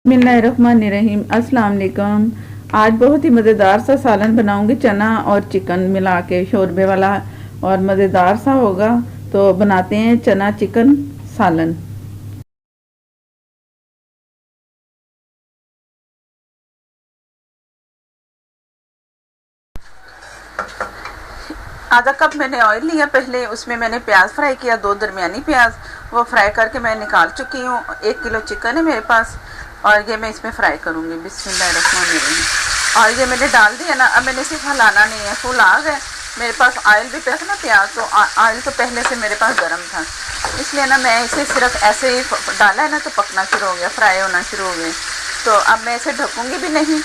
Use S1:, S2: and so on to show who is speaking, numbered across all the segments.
S1: बिस्मिल्लाहिर्रहमानिर्रहीम। अस्सलाम वालेकुम। आज बहुत ही मज़ेदार सा सालन बनाऊंगी, चना और चिकन मिला के शोरबे वाला, और मज़ेदार सा होगा। तो बनाते हैं चना चिकन सालन। आधा कप मैंने ऑयल लिया, पहले उसमें मैंने प्याज फ्राई किया, 2 दरमियानी प्याज, वो फ्राई करके मैं निकाल चुकी हूँ। 1 किलो चिकन है मेरे पास और ये मैं इसमें फ्राई करूँगी। बिस्मिल्लाहिर्रहमानिर्रहीम। और ये मैंने डाल दिया ना, अब मैंने सिर्फ हलाना नहीं है, फुल आ गए। मेरे पास ऑयल भी पैसा ना प्याज, तो ऑयल तो पहले से मेरे पास गर्म था, इसलिए ना मैं इसे सिर्फ ऐसे ही डाला है ना, तो पकना शुरू हो गया, फ्राई होना शुरू हो गए। तो अब मैं इसे ढकूँगी भी नहीं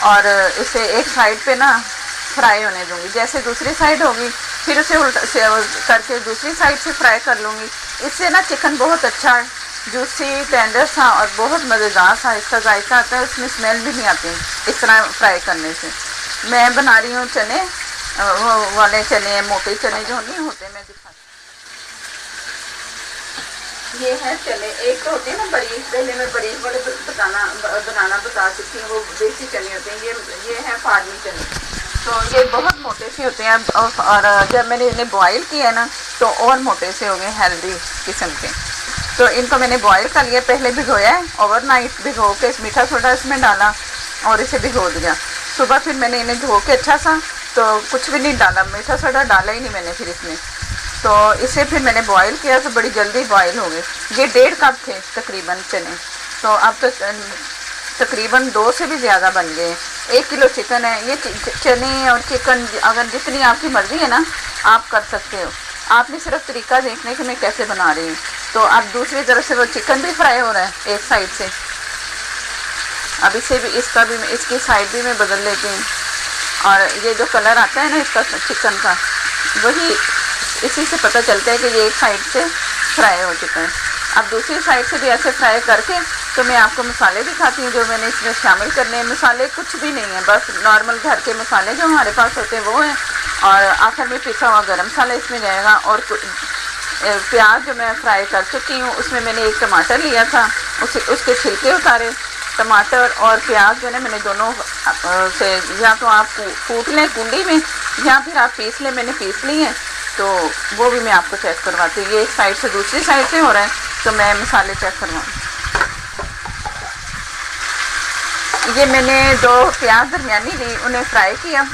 S1: और इसे एक साइड पे ना फ्राई होने दूंगी। जैसे दूसरी साइड होगी फिर उसे उल्टा करके दूसरी साइड से फ्राई कर लूँगी। इससे ना चिकन बहुत अच्छा जूसी टेंडर सा और बहुत मज़ेदार सा इसका जायका आता है, उसमें स्मेल भी नहीं आती इस तरह फ्राई करने से। मैं बना रही हूँ चने, वो वाले चने, मोटे चने जो नहीं होते, मैं दिखाती। ये है चने, एक तो होते हैं ना बरीक, पहले मैं बरीक वाले बनाना बता चुकी हूँ, वो देसी चने होते हैं। ये है फार्मी चने, तो ये बहुत मोटे से होते हैं। और जब मैंने इन्हें बॉईल किया ना, तो और मोटे से हो गए, हेल्दी किस्म के। तो इनको मैंने बॉईल कर लिया, पहले भिगोया है, ओवरनाइट भिगो के मीठा सोडा इसमें डाला और इसे भिगो दिया। सुबह फिर मैंने इन्हें धो के अच्छा सा, तो कुछ भी नहीं डाला, मीठा सोडा डाला ही नहीं मैंने फिर इसमें। तो इसे फिर मैंने बॉईल किया, तो बड़ी जल्दी बॉईल हो गए। ये 1.5 कप थे तकरीबन चने, तो अब तो तकरीबन 2 से भी ज़्यादा बन गए। 1 किलो चिकन है। ये चने और चिकन अगर जितनी आपकी मर्ज़ी है ना, आप कर सकते हो। आपने सिर्फ तरीका देखने कि मैं कैसे बना रही हूँ। तो अब दूसरी तरफ से वो चिकन भी फ्राई हो रहा है एक साइड से। अब इसे भी, इसकी साइड भी मैं बदल लेती हूँ। और ये जो कलर आता है ना इसका चिकन का, वही इसी से पता चलता है कि ये एक साइड से फ्राई हो चुका है। अब दूसरी साइड से भी ऐसे फ्राई करके, तो मैं आपको मसाले दिखाती हूँ जो मैंने इसमें शामिल करने हैं। मसाले कुछ भी नहीं है, बस नॉर्मल घर के मसाले जो हमारे पास होते हैं वो हैं। और आखिर में पिसा हुआ गरम मसाला इसमें जाएगा। और प्याज जो मैं फ्राई कर चुकी हूँ, उसमें मैंने एक टमाटर लिया था, उसके छिलके उतारे। टमाटर और प्याज जो है मैंने दोनों से, या तो आप कूट लें कुंडी में, या फिर आप पीस लें। मैंने पीस ली है, तो वो भी मैं आपको चेक करवाती हूँ। ये एक साइड से दूसरी साइड से हो रहा है, तो मैं मसाले चेक करवाऊँ। ये मैंने 2 प्याज दरमियानी ली, उन्हें फ्राई किया,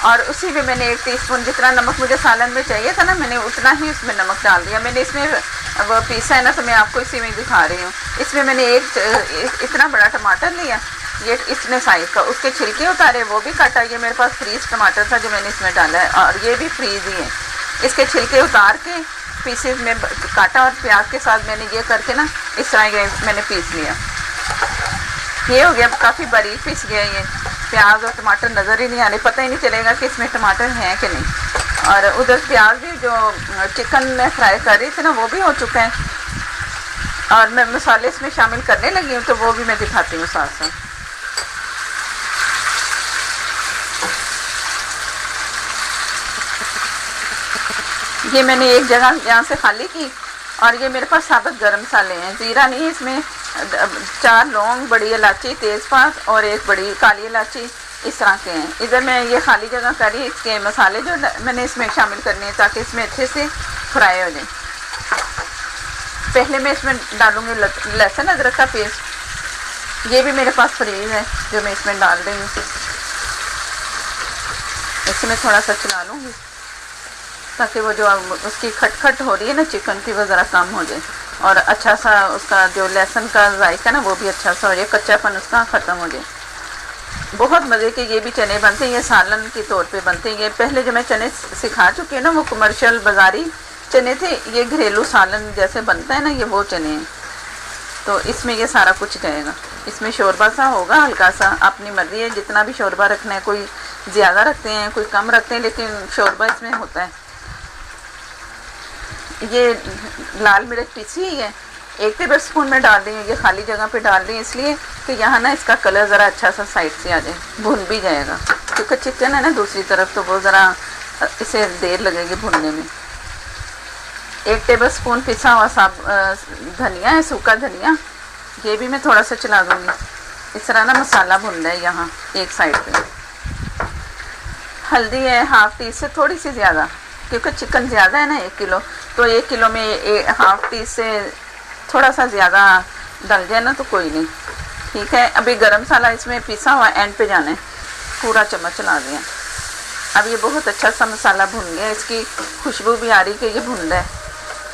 S1: और उसी में मैंने 1 टीस्पून जितना नमक मुझे सालन में चाहिए था ना, मैंने उतना ही उसमें नमक डाल दिया। मैंने इसमें वो पीसा है ना, तो मैं आपको इसी में दिखा रही हूँ। इसमें मैंने इतना बड़ा टमाटर लिया, ये इतने साइज़ का, उसके छिलके उतारे, वो भी काटा। ये मेरे पास फ्रीज टमाटर था जो मैंने इसमें डाला है, और ये भी फ्रीज ही है। इसके छिलके उतार के पीसेज में काटा, और प्याज के साथ मैंने ये करके ना इस तरह मैंने पीस लिया। ये हो गया, काफ़ी बारीक पीस गया। ये प्याज और टमाटर नज़र ही नहीं आने, पता ही नहीं चलेगा कि इसमें टमाटर हैं कि नहीं। और उधर प्याज भी जो चिकन में फ्राई कर रही थी ना, वो भी हो चुका है। और मैं मसाले इसमें शामिल करने लगी हूँ, तो वो भी मैं दिखाती हूँ साथ साथ। ये मैंने एक जगह यहाँ से खाली की, और ये मेरे पास साबुत गरम मसाले हैं। ज़ीरा नहीं है इसमें, 4 लौंग, बड़ी इलायची, तेज़पात और 1 बड़ी काली इलायची, इस तरह के हैं। इधर मैं ये खाली जगह करी, इसके मसाले जो मैंने इसमें शामिल करने हैं, ताकि इसमें अच्छे से फ्राई हो जाए। पहले मैं इसमें डालूँगी लहसुन अदरक का पेस्ट। ये भी मेरे पास फ्रीज है जो मैं इसमें डाल रही हूँ। इसमें थोड़ा सा चला लूँगी, ताकि वो जो उसकी खटखट हो रही है ना चिकन की, वो ज़रा कम हो जाए, और अच्छा सा उसका जो लहसुन का जायका ना, वो भी अच्छा सा हो जाए, कच्चापन उसका ख़त्म हो जाए। बहुत मज़े के ये भी चने बनते हैं, ये सालन के तौर पे बनते हैं। ये पहले जो मैं चने सिखा चुकी हूँ ना, वो कमर्शियल बाज़ारी चने थे। ये घरेलू सालन जैसे बनता है ना, ये वो चने हैं। तो इसमें ये सारा कुछ जाएगा। इसमें शोरबा सा होगा, हल्का सा, अपनी मर्ज़ी है जितना भी शोरबा रखना है। कोई ज़्यादा रखते हैं, कोई कम रखते हैं, लेकिन शोरबा इसमें होता है। ये लाल मिर्च पिसी ही है, 1 टेबल स्पून में डाल रही हूँ। ये खाली जगह पे डाल रही हूँ इसलिए कि यहाँ ना इसका कलर ज़रा अच्छा सा साइड से आ जाए, भुन भी जाएगा। क्योंकि चिकन है ना दूसरी तरफ, तो वो ज़रा इसे देर लगेगी भुनने में। 1 टेबल स्पून पिसा हुआ धनिया है, सूखा धनिया, ये भी मैं थोड़ा सा चला दूँगी। इस तरह ना मसाला भुन रहा है यहाँ एक साइड पे। हल्दी है हाफ़ टी से थोड़ी सी ज़्यादा, क्योंकि चिकन ज़्यादा है ना 1 किलो, तो 1 किलो में हाफ़ टी से थोड़ा सा ज़्यादा डल जाए ना तो कोई नहीं, ठीक है। अभी गरम मसाला इसमें पिसा हुआ एंड पे जाना है, पूरा चम्मच चला दिया। अब ये बहुत अच्छा सा मसाला भुन गया, इसकी खुशबू भी आ रही कि ये भुन रहा है।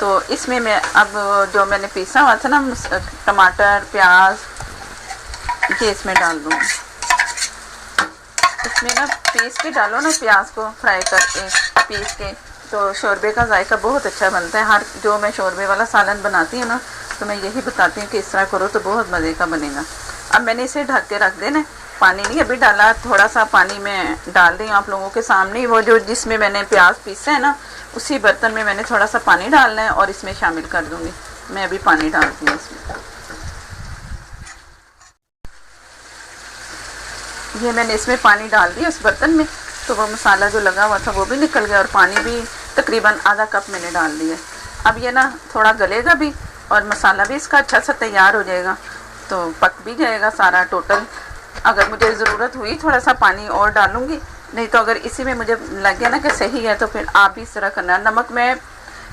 S1: तो इसमें मैं अब जो मैंने पीसा हुआ था ना टमाटर प्याज, ये इसमें डाल दूँगी। इसमें ना पीस के डालो ना प्याज को, फ्राई करके पीस के, तो शोरबे का जायका बहुत अच्छा बनता है। हर जो मैं शोरबे वाला सालन बनाती हूँ ना तो मैं यही बताती हूँ कि इस तरह करो तो बहुत मज़े का बनेगा। अब मैंने इसे ढक के रख देना, पानी नहीं अभी डाला, थोड़ा सा पानी में डाल रही हूँ आप लोगों के सामने। वो जो जिसमें मैंने प्याज पीसा है ना उसी बर्तन में मैंने थोड़ा सा पानी डालना है और इसमें शामिल कर दूँगी। मैं अभी पानी डालती हूँ इसमें। ये मैंने इसमें पानी डाल दिया उस बर्तन में, तो वो मसाला जो लगा हुआ था वो भी निकल गया और पानी भी तकरीबन आधा कप मैंने डाल दिया। अब ये ना थोड़ा गलेगा भी और मसाला भी इसका अच्छा सा तैयार हो जाएगा, तो पक भी जाएगा सारा टोटल। अगर मुझे ज़रूरत हुई थोड़ा सा पानी और डालूँगी, नहीं तो अगर इसी में मुझे लग गया ना कि सही है तो फिर आप भी इस तरह करना। नमक मैं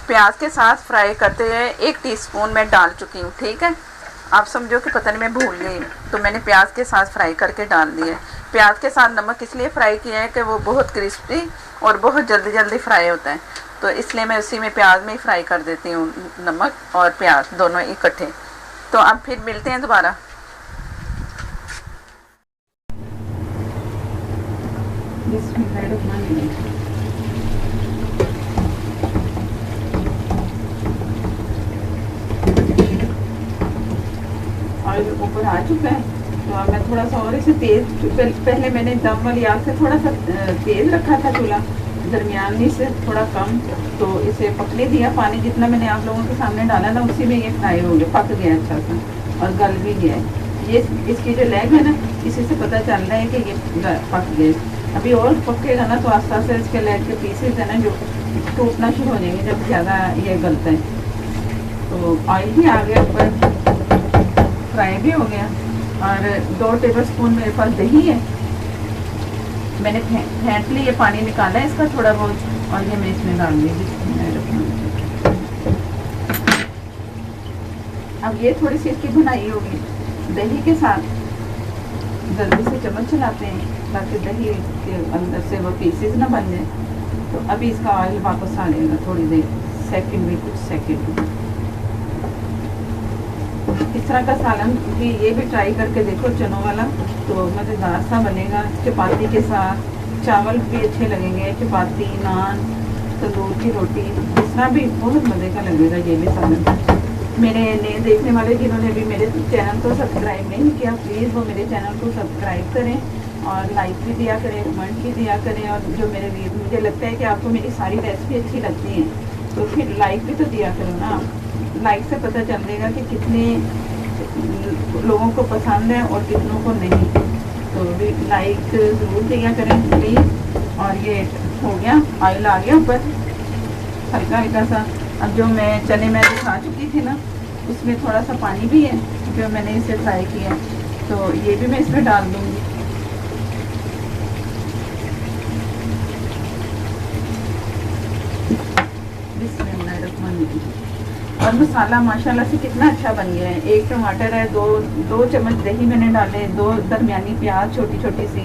S1: प्याज के साथ फ्राई करते हुए 1 टीस्पून मैं डाल चुकी हूँ, ठीक है। आप समझो कि पता नहीं मैं भूल गई, तो मैंने प्याज के साथ फ्राई करके डाल दिया। प्याज के साथ नमक इसलिए फ्राई किया है कि वो बहुत क्रिस्पी और बहुत जल्दी जल्दी फ्राई होता है, तो इसलिए मैं उसी में प्याज में ही फ्राई कर देती हूँ, नमक और प्याज दोनों इकट्ठे। तो अब फिर मिलते हैं दोबारा। ऑयल ऊपर आ चुका है, तो अब मैं थोड़ा सा और इसे तेज़, पहले मैंने दम वाली आग से थोड़ा सा तेज़ रखा था चूल्हा, दरमियानी से थोड़ा कम, तो इसे पकने दिया। पानी जितना मैंने आप लोगों के सामने डाला था उसी में ये फ्राई हो गया, पक गया अच्छा सा और गल भी गया है। ये इसकी जो लेग है ना इसी से पता चल रहा है कि ये पक गए। अभी और पकेगा ना तो आस्ते आस्ते इसके लेग के पीसेस है ना जो टूटना शुरू हो जाएंगे जब ज़्यादा ये गलता है। तो ऑयल भी आ गया ऊपर, फ्राई भी हो गया और 2 टेबलस्पून मेरे पास दही है, मैंने फेंट ली, ये पानी निकाला है इसका थोड़ा बहुत और ये मैं इसमें डाल दूँगी। अब ये थोड़ी सी इसकी भुनाई होगी दही के साथ, जल्दी से चम्मच चलाते हैं ताकि दही के अंदर से वो पीसेस ना बन जाए। तो अभी इसका ऑयल वापस आ जाएगा थोड़ी देर, सेकंड में कुछ सेकंड। इस तरह का सालन भी ये भी ट्राई करके देखो चनों वाला, तो मज़ेदार सा बनेगा। चपाती के साथ चावल भी अच्छे लगेंगे, चपाती नान तंदूर की रोटी, इस तरह भी बहुत मज़े का लगेगा ये भी सालन। मेरे नए देखने वाले जिन्होंने भी मेरे चैनल को सब्सक्राइब नहीं किया, प्लीज़ वो मेरे चैनल को सब्सक्राइब करें और लाइक भी दिया करें, कमेंट भी दिया करें। और जो मेरे मुझे लगता है कि आपको मेरी सारी रेसिपी अच्छी लगती हैं तो फिर लाइक भी तो दिया करो ना। लाइक से पता चल जाएगा कि कितने लोगों को पसंद है और कितनों को नहीं, तो भी लाइक ज़रूर दिया करें प्लीज़। और ये हो गया, ऑयल आ गया ऊपर हल्का हल्का सा। अब जो मैं चने में दिखा चुकी थी ना उसमें थोड़ा सा पानी भी है जो मैंने इसे फ्राई किया, तो ये भी मैं इसमें डाल दूँगी। और मसाला माशाल्लाह से कितना अच्छा बन गया है। 1 टमाटर है, दो चम्मच दही मैंने डाले, 2 दरमियानी प्याज छोटी छोटी सी,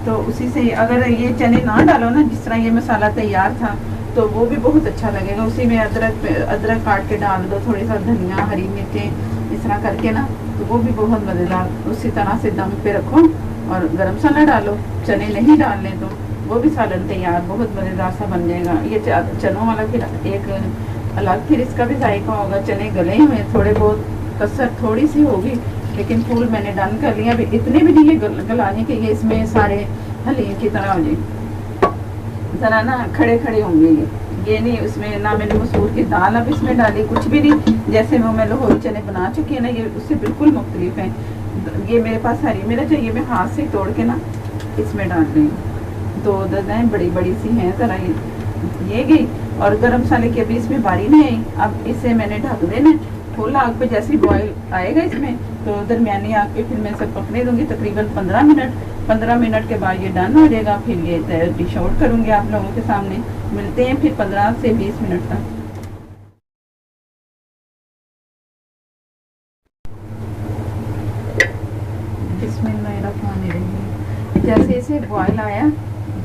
S1: तो उसी से अगर ये चने ना डालो ना जिस तरह ये मसाला तैयार था तो वो भी बहुत अच्छा लगेगा। उसी में अदरक काट के डाल दो, थोड़ी सा धनिया हरी मिर्चें इस तरह करके ना, तो वो भी बहुत मज़ेदार। उसी तरह से दम पे रखो और गरम मसाला डालो, चने नहीं डालने तो वो भी सालन तैयार, बहुत मज़ेदार सा बन जाएगा। ये चनों वाला फिर एक अलग फिर इसका भी जायका होगा। चने गले हुए थोड़े बहुत, कसर थोड़ी सी होगी लेकिन फूल मैंने डन कर लिया। अभी इतने भी नहीं है गलाने के, ये इसमें सारे हलीम की तरह हो जाए, ज़रा ना खड़े खड़े होंगे ये नहीं। उसमें ना मैंने मसूर की दाल अब इसमें डाली, कुछ भी नहीं, जैसे वो मैं लाहौरी चने बना चुकी है ना ये उससे बिल्कुल मुख्तलिफ है। ये मेरे पास हरी मिर्च है, ये मैं हाथ से तोड़ के ना इसमें डाल रही हूँ। 2 दर्जन बड़ी बड़ी सी हैं ज़रा ये गई। और गरम मसाले की अभी इसमें बारी नहीं आई। अब इसे मैंने ढक देना फुल आग पे, जैसे बॉयल आएगा इसमें तो दरमियानी आग पे फिर मैं इसे पकने दूंगी तकरीबन 15 मिनट के बाद ये डन हो जाएगा। फिर ये डिश आउट करूँगी आप लोगों के सामने। मिलते हैं फिर 15 से 20 मिनट तक। बिस्मिल्लाहिर्रहमानिर्रहीम। जैसे इसे बॉयल आया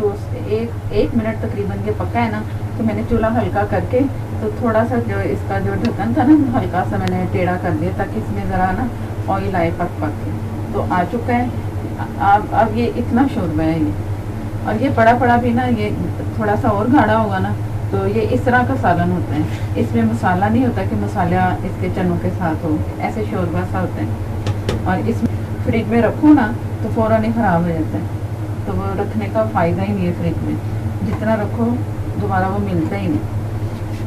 S1: एक मिनट तकरीबन के पका है ना, तो मैंने चूल्हा हल्का करके तो थोड़ा सा जो इसका जो ढक्कन था ना हल्का सा मैंने टेढ़ा कर दिया ताकि इसमें ज़रा ना ऑयल आए पक के। तो आ चुका है। अब ये इतना शोरबा है ये, और ये पड़ा भी ना, ये थोड़ा सा और गाढ़ा होगा ना तो ये इस तरह का सालन होता है। इसमें मसाला नहीं होता कि मसाला इसके चनों के साथ हो, ऐसे शोरबा सा होता है। और इसमें फ्रिज में रखो ना तो फ़ौरन ही ख़राब हो जाता है, तो वो रखने का फ़ायदा ही नहीं है। फ्रिज में जितना रखो दोबारा वो मिलता ही नहीं।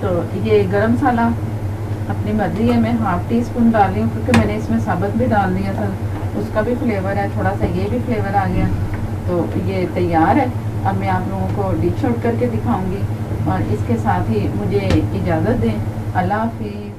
S1: तो ये गरम मसाला अपनी मर्ज़ी है, मैं हाफ़ टी स्पून डाल रही हूँ क्योंकि मैंने इसमें साबुत भी डाल दिया था, उसका भी फ्लेवर है, थोड़ा सा ये भी फ्लेवर आ गया। तो ये तैयार है। अब मैं आप लोगों को डिश आउट करके दिखाऊंगी और इसके साथ ही मुझे इजाज़त दें। अल्लाह हाफ़िज़।